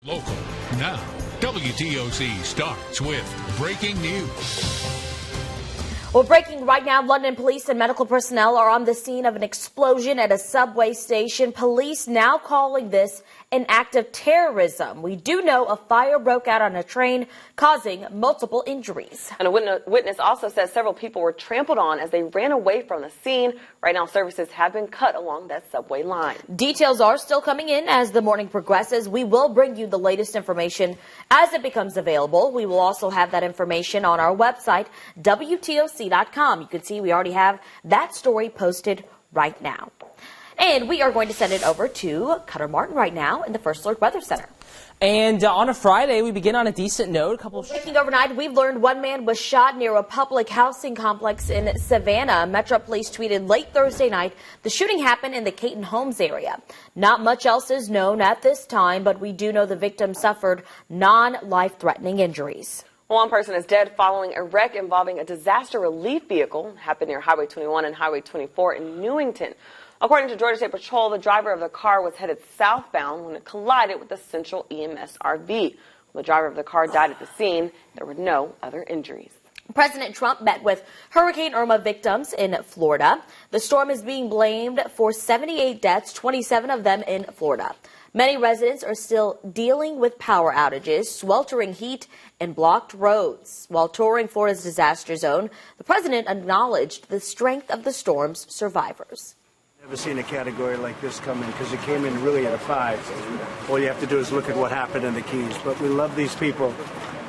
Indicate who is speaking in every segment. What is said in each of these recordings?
Speaker 1: Local. Now, WTOC starts with breaking news.
Speaker 2: Well, breaking right now, London police and medical personnel are on the scene of an explosion at a subway station. Police now calling this an act of terrorism. We do know a fire broke out on a train, causing multiple injuries.
Speaker 3: And a witness also says several people were trampled on as they ran away from the scene. Right now, services have been cut along that subway line.
Speaker 2: Details are still coming in as the morning progresses. We will bring you the latest information as it becomes available. We will also have that information on our website, WTOC.com. You can see we already have that story posted right now. And we are going to send it over to Cutter Martin right now in the First Alert Weather Center.
Speaker 4: And on a Friday, we begin on a decent note.
Speaker 2: Breaking overnight, we've learned one man was shot near a public housing complex in Savannah. Metro Police tweeted late Thursday night the shooting happened in the Caton Homes area. Not much else is known at this time, but we do know the victim suffered non-life-threatening injuries.
Speaker 3: One person is dead following a wreck involving a disaster relief vehicle. It happened near Highway 21 and Highway 24 in Newington. According to Georgia State Patrol, the driver of the car was headed southbound when it collided with the Central EMS RV. The driver of the car died at the scene. There were no other injuries.
Speaker 2: President Trump met with Hurricane Irma victims in Florida. The storm is being blamed for 78 deaths, 27 of them in Florida. Many residents are still dealing with power outages, sweltering heat, and blocked roads. While touring Florida's disaster zone, the president acknowledged the strength of the storm's survivors.
Speaker 5: Never seen a category like this come in because it came in really at a 5. All you have to do is look at what happened in the Keys. But we love these people,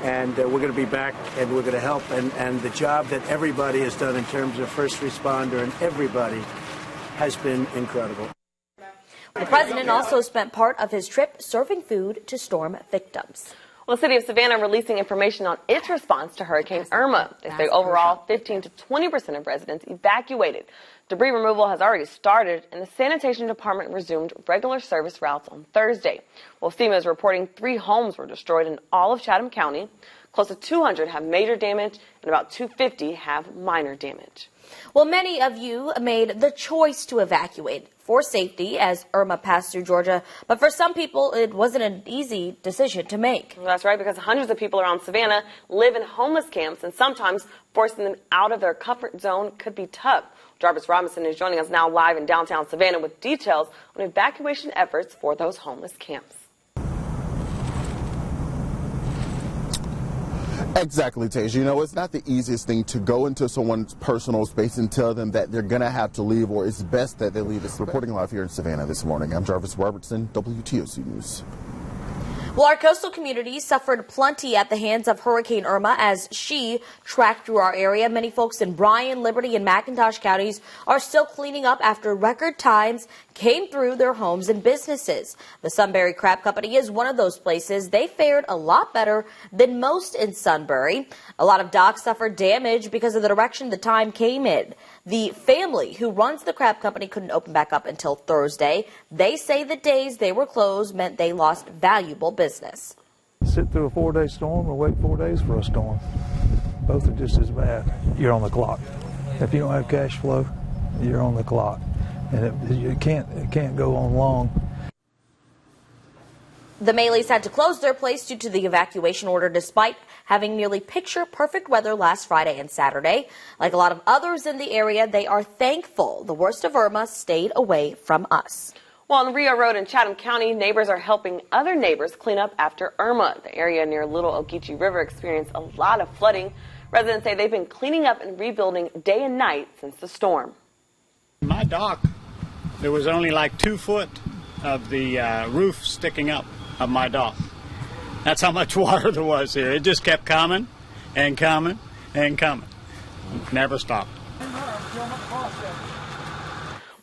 Speaker 5: and we're going to be back, and we're going to help. And the job that everybody has done in terms of first responder and everybody has been incredible.
Speaker 2: The president also spent part of his trip serving food to storm victims.
Speaker 3: Well, the city of Savannah releasing information on its response to Hurricane Irma. They say overall 15 to 20% of residents evacuated. Debris removal has already started, and the sanitation department resumed regular service routes on Thursday. Well, FEMA is reporting 3 homes were destroyed in all of Chatham County. Close to 200 have major damage, and about 250 have minor damage.
Speaker 2: Well, many of you made the choice to evacuate for safety as Irma passed through Georgia. But for some people, it wasn't an easy decision to make.
Speaker 3: Well, that's right, because hundreds of people around Savannah live in homeless camps, and sometimes forcing them out of their comfort zone could be tough. Jarvis Robinson is joining us now live in downtown Savannah with details on evacuation efforts for those homeless camps.
Speaker 6: Exactly, Tej. You know, it's not the easiest thing to go into someone's personal space and tell them that they're going to have to leave, or it's best that they leave. It's reporting live here in Savannah this morning. I'm Jarvis Robertson, WTOC News.
Speaker 2: Well, our coastal communities suffered plenty at the hands of Hurricane Irma as she tracked through our area. Many folks in Bryan, Liberty, and McIntosh counties are still cleaning up after record times came through their homes and businesses. The Sunbury Crab Company is one of those places. They fared a lot better than most in Sunbury. A lot of docks suffered damage because of the direction the time came in. The family who runs the crab company couldn't open back up until Thursday. They say the days they were closed meant they lost valuable business.
Speaker 7: Sit through a 4-day storm or wait 4 days for a storm. Both are just as bad. You're on the clock. If you don't have cash flow, you're on the clock. And it can't go on long.
Speaker 2: The Melees had to close their place due to the evacuation order despite having nearly picture-perfect weather last Friday and Saturday. Like a lot of others in the area, they are thankful the worst of Irma stayed away from us.
Speaker 3: Well, on Rio Road in Chatham County, neighbors are helping other neighbors clean up after Irma. The area near Little Ogeechee River experienced a lot of flooding. Residents say they've been cleaning up and rebuilding day and night since the storm.
Speaker 8: My dock, there was only like 2 foot of the roof sticking up of my dock. That's how much water there was here. It just kept coming and coming and coming. Never stopped.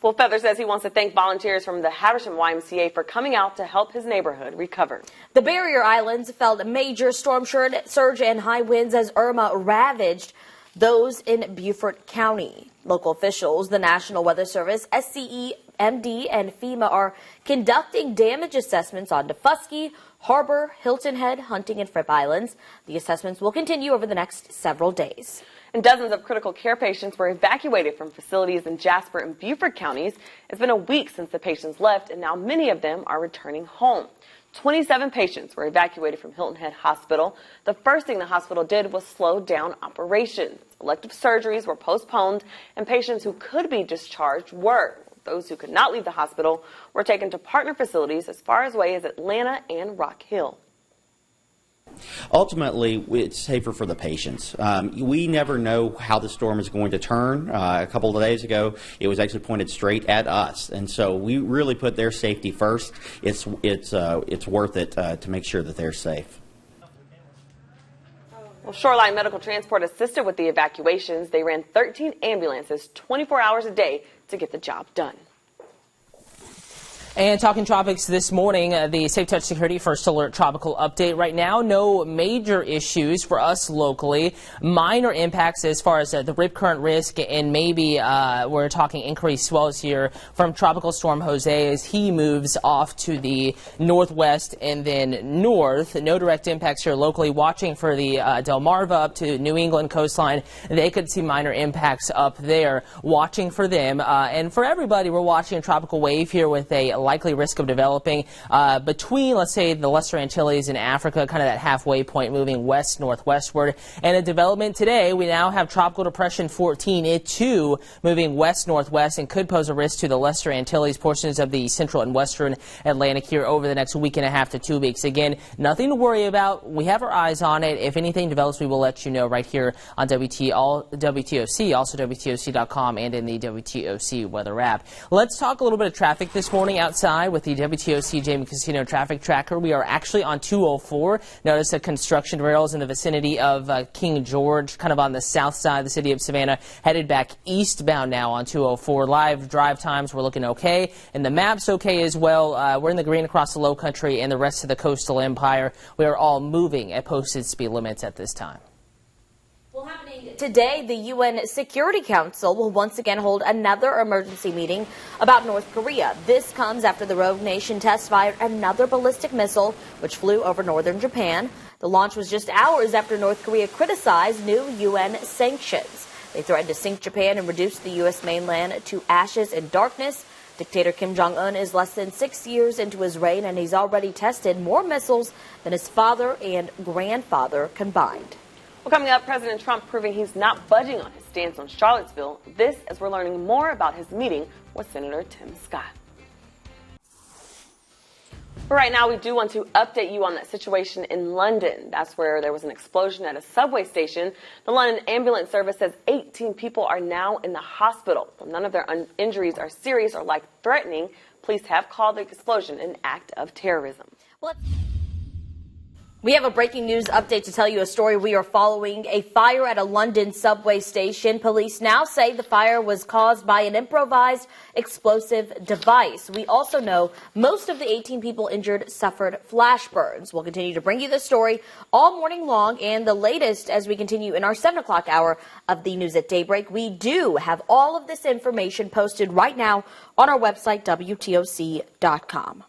Speaker 3: Well, Feather says he wants to thank volunteers from the Haversham YMCA for coming out to help his neighborhood recover.
Speaker 2: The Barrier Islands felt a major storm surge and high winds as Irma ravaged those in Beaufort County. Local officials, the National Weather Service, SCE, MD, and FEMA are conducting damage assessments on Daufuskie, Harbor, Hilton Head, Hunting, and Fripp Islands. The assessments will continue over the next several days.
Speaker 3: And dozens of critical care patients were evacuated from facilities in Jasper and Beaufort counties. It's been a week since the patients left, and now many of them are returning home. 27 patients were evacuated from Hilton Head Hospital. The first thing the hospital did was slow down operations. Elective surgeries were postponed, and patients who could be discharged were. Those who could not leave the hospital were taken to partner facilities as far away as Atlanta and Rock Hill.
Speaker 9: Ultimately, it's safer for the patients. We never know how the storm is going to turn. A couple of days ago, it was actually pointed straight at us, and so we really put their safety first. It's worth it to make sure that they're safe.
Speaker 3: Well, Shoreline Medical Transport assisted with the evacuations. They ran 13 ambulances 24 hours a day to get the job done.
Speaker 4: And talking tropics this morning, the Safe Touch Security First Alert Tropical Update. Right now, no major issues for us locally. Minor impacts as far as the rip current risk, and maybe we're talking increased swells here from Tropical Storm Jose as he moves off to the northwest and then north. No direct impacts here locally. Watching for the Delmarva up to New England coastline. They could see minor impacts up there. Watching for them. And for everybody, we're watching a tropical wave here with a likely risk of developing between, let's say, the Lesser Antilles and Africa, kind of that halfway point moving west-northwestward. And a development today, we now have Tropical Depression 14, it too moving west-northwest and could pose a risk to the Lesser Antilles, portions of the central and western Atlantic here over the next week and a half to 2 weeks. Again, nothing to worry about. We have our eyes on it. If anything develops, we will let you know right here on WTOC, also WTOC.com, and in the WTOC weather app. Let's talk a little bit of traffic this morning outside with the WTOC Jamie Casino traffic tracker. We are actually on 204. Notice the construction rails in the vicinity of King George, kind of on the south side of the city of Savannah, headed back eastbound now on 204. Live drive times, we're looking okay, and the map's okay as well. We're in the green across the low country and the rest of the coastal empire. We are all moving at posted speed limits at this time.
Speaker 2: Well, happening today, the UN Security Council will once again hold another emergency meeting about North Korea. This comes after the rogue nation test-fired another ballistic missile, which flew over northern Japan. The launch was just hours after North Korea criticized new UN sanctions. They threatened to sink Japan and reduce the U.S. mainland to ashes and darkness. Dictator Kim Jong-un is less than 6 years into his reign, and he's already tested more missiles than his father and grandfather combined.
Speaker 3: Well, coming up, President Trump proving he's not budging on his stance on Charlottesville. This as we're learning more about his meeting with Senator Tim Scott. But right now, we do want to update you on that situation in London. That's where there was an explosion at a subway station. The London Ambulance Service says 18 people are now in the hospital. None of their injuries are serious or life-threatening. Police have called the explosion an act of terrorism.
Speaker 2: We have a breaking news update to tell you, a story we are following. A fire at a London subway station. Police now say the fire was caused by an improvised explosive device. We also know most of the 18 people injured suffered flash burns. We'll continue to bring you this story all morning long, and the latest as we continue in our 7 o'clock hour of the News at Daybreak. We do have all of this information posted right now on our website, WTOC.com.